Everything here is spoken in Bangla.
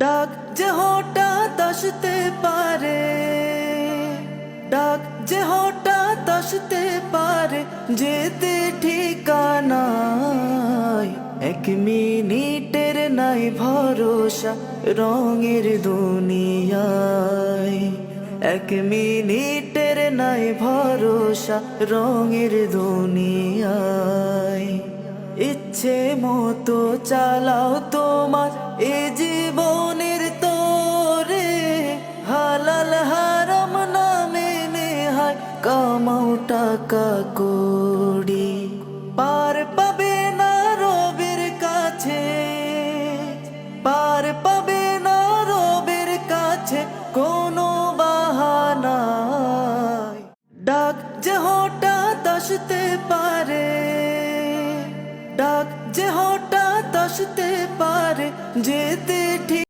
ডাক যে হঠাৎ আসতে পারে, ডাক যে হঠাৎ আসতে পারে, যেতে ঠিকানায়। এক মিনিটের নাই ভরসা রঙের দুনিয়ায়, এক মিনিটের নাই ভরসা রঙের দুনিয়ায়। ইচ্ছে মতো চালাও তোমার এ জীবনের তোরে, হালাল হারাম না মেনে হায় কামাও টাকা কড়ি। পার পাবে না রবের কাছে, পার পাবে না রবের কাছে কোনো বাহানায়। ডাক যে হঠাৎ আসতে পারে, ডাক যে হঠাৎ আসতে পারে, যেতে ঠিক